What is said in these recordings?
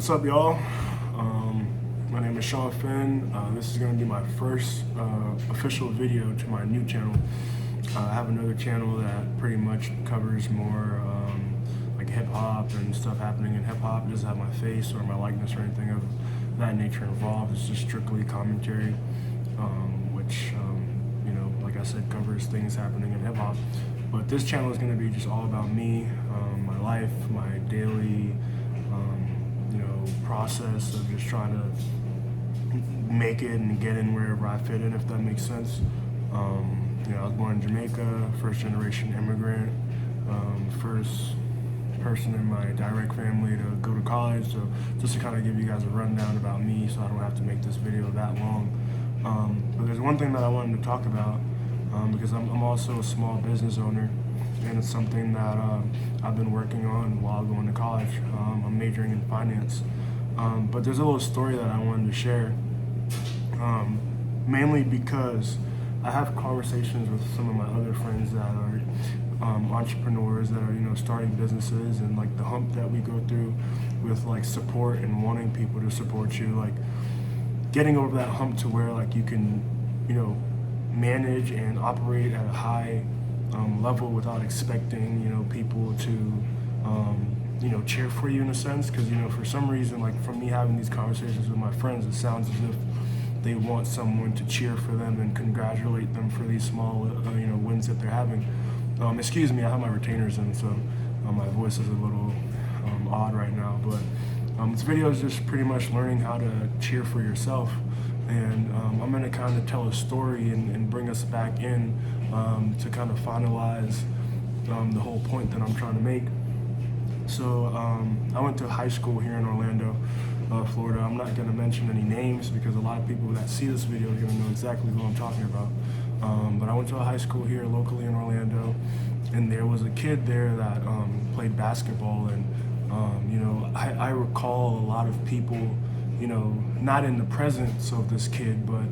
What's up, y'all? My name is Sean Finn. This is going to be my first official video to my new channel. I have another channel that pretty much covers more like hip hop and stuff happening in hip hop. It doesn't have my face or my likeness or anything of that nature involved. It's just strictly commentary, which, like I said, covers things happening in hip hop. But this channel is going to be just all about me, my life, my daily process of just trying to make it and get in wherever I fit in, if that makes sense. I was born in Jamaica, first generation immigrant, first person in my direct family to go to college. So just to kind of give you guys a rundown about me so I don't have to make this video that long. But there's one thing that I wanted to talk about because I'm also a small business owner, and it's something that I've been working on while going to college. I'm majoring in finance. But there's a little story that I wanted to share, mainly because I have conversations with some of my other friends that are entrepreneurs that are, starting businesses, and like the hump that we go through with like support and wanting people to support you, like getting over that hump to where like you can, manage and operate at a high level without expecting, people to cheer for you in a sense, because for some reason, like from me having these conversations with my friends, it sounds as if they want someone to cheer for them and congratulate them for these small wins that they're having. Excuse me, I have my retainers in, so my voice is a little odd right now, but this video is just pretty much learning how to cheer for yourself, and I'm going to kind of tell a story and bring us back in to kind of finalize the whole point that I'm trying to make. So I went to high school here in Orlando, Florida. I'm not going to mention any names because a lot of people that see this video are going to know exactly who I'm talking about. But I went to a high school here locally in Orlando, and there was a kid there that played basketball. And, I recall a lot of people, not in the presence of this kid, but,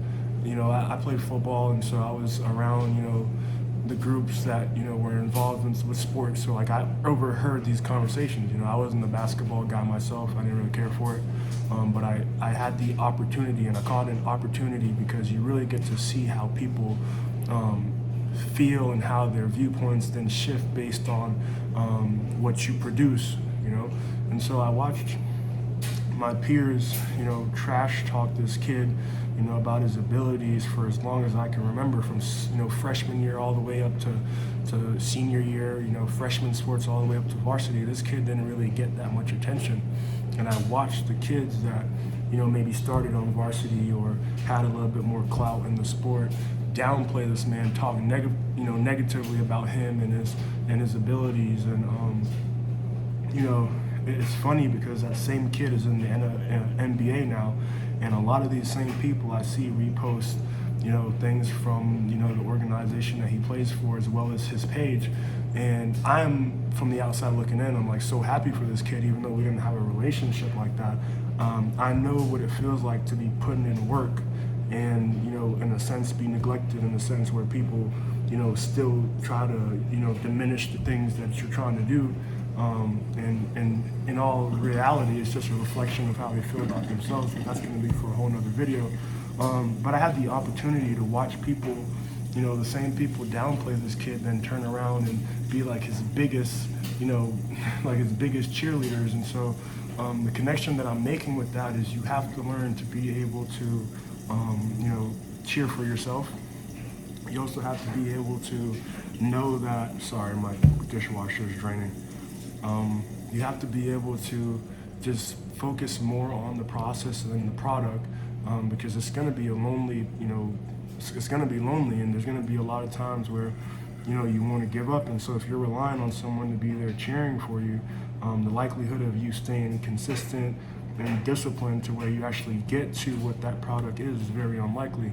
I played football, and so I was around, the groups that were involved with sports. So like I overheard these conversations. I wasn't a basketball guy myself. I didn't really care for it, but I had the opportunity, and I call it an opportunity because you really get to see how people feel and how their viewpoints then shift based on what you produce. And so I watched my peers trash talk this kid about his abilities for as long as I can remember, from freshman year all the way up to senior year, freshman sports all the way up to varsity. This kid didn't really get that much attention, and I watched the kids that maybe started on varsity or had a little bit more clout in the sport downplay this man, talk negatively about him and his abilities. And it's funny because that same kid is in the NBA now, and a lot of these same people I see repost, things from, the organization that he plays for as well as his page. And I'm, from the outside looking in, I'm like so happy for this kid, even though we didn't have a relationship like that. I know what it feels like to be putting in work and, in a sense, be neglected, in a sense where people, still try to, diminish the things that you're trying to do. And in all reality, it's just a reflection of how they feel about themselves, and that's going to be for a whole nother video. But I had the opportunity to watch people, the same people downplay this kid, then turn around and be like his biggest, like his biggest cheerleaders. And so the connection that I'm making with that is you have to learn to be able to, cheer for yourself. You also have to be able to know that, sorry, my dishwasher is draining. You have to be able to just focus more on the process than the product, because it's going to be a lonely, it's going to be lonely, and there's going to be a lot of times where, you want to give up. And so if you're relying on someone to be there cheering for you, the likelihood of you staying consistent and disciplined to where you actually get to what that product is very unlikely.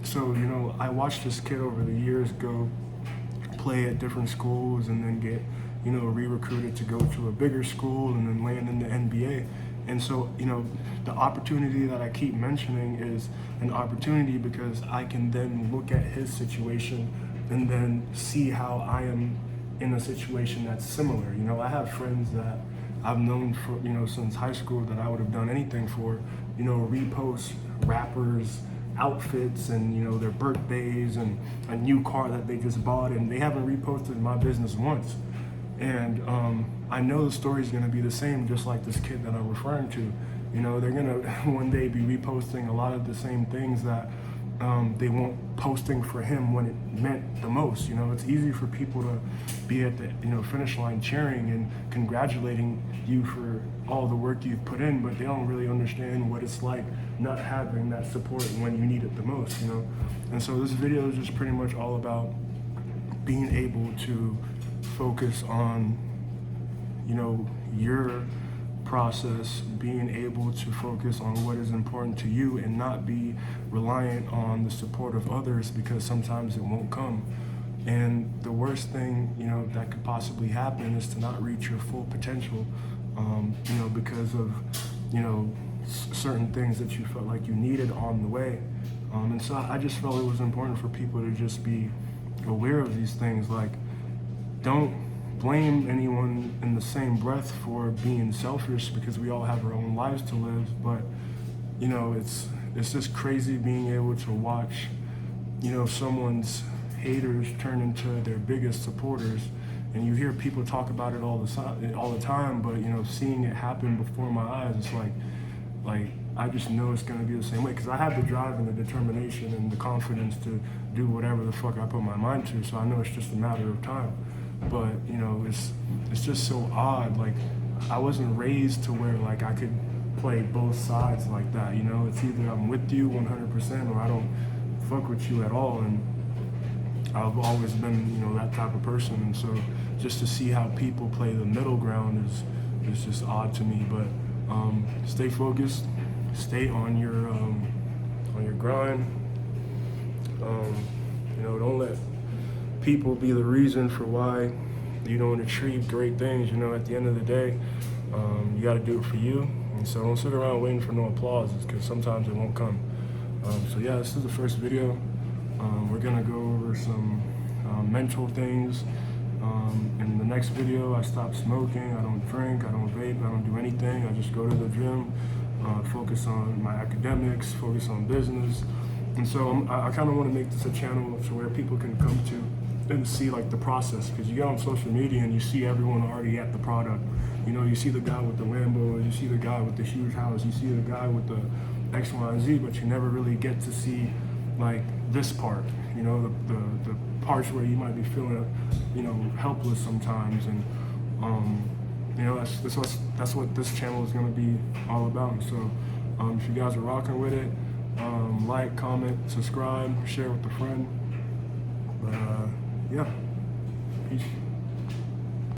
So, I watched this kid over the years go play at different schools and then get re-recruited to go to a bigger school and then land in the NBA. And so, the opportunity that I keep mentioning is an opportunity because I can then look at his situation and then see how I am in a situation that's similar. I have friends that I've known for, since high school that I would have done anything for, repost rappers, outfits, and, their birthdays and a new car that they just bought, and they haven't reposted my business once. And I know the story's gonna be the same, just like this kid that I'm referring to. They're gonna one day be reposting a lot of the same things that they weren't posting for him when it meant the most. It's easy for people to be at the finish line cheering and congratulating you for all the work you've put in, but they don't really understand what it's like not having that support when you need it the most. And so this video is just pretty much all about being able to focus on your process, being able to focus on what is important to you and not be reliant on the support of others, because sometimes it won't come. And the worst thing that could possibly happen is to not reach your full potential, because of certain things that you felt like you needed on the way. And so I just felt it was important for people to just be aware of these things. Like, don't blame anyone in the same breath for being selfish, because we all have our own lives to live. But it's just crazy being able to watch someone's haters turn into their biggest supporters, and you hear people talk about it all the time, but seeing it happen before my eyes, it's like I just know it's gonna be the same way, because I have the drive and the determination and the confidence to do whatever the fuck I put my mind to. So I know it's just a matter of time. But it's just so odd. Like, I wasn't raised to where like I could play both sides like that. It's either I'm with you 100% or I don't fuck with you at all. And I've always been that type of person. And so just to see how people play the middle ground is just odd to me. But stay focused, stay on your grind. Don't let people be the reason for why you don't achieve great things. At the end of the day, you got to do it for you. And so don't sit around waiting for no applause, because sometimes it won't come. So yeah, this is the first video. We're gonna go over some mental things. In the next video, I stop smoking, I don't drink, I don't vape, I don't do anything. I just go to the gym, focus on my academics, focus on business. And so I kind of want to make this a channel to where people can come to and see like the process, because you get on social media and you see everyone already at the product. You see the guy with the Lambo, you see the guy with the huge house, you see the guy with the X, Y, and Z, but you never really get to see like this part, the parts where you might be feeling, helpless sometimes. And that's what this channel is going to be all about. So if you guys are rocking with it, like, comment, subscribe, share with a friend. But yeah, peace.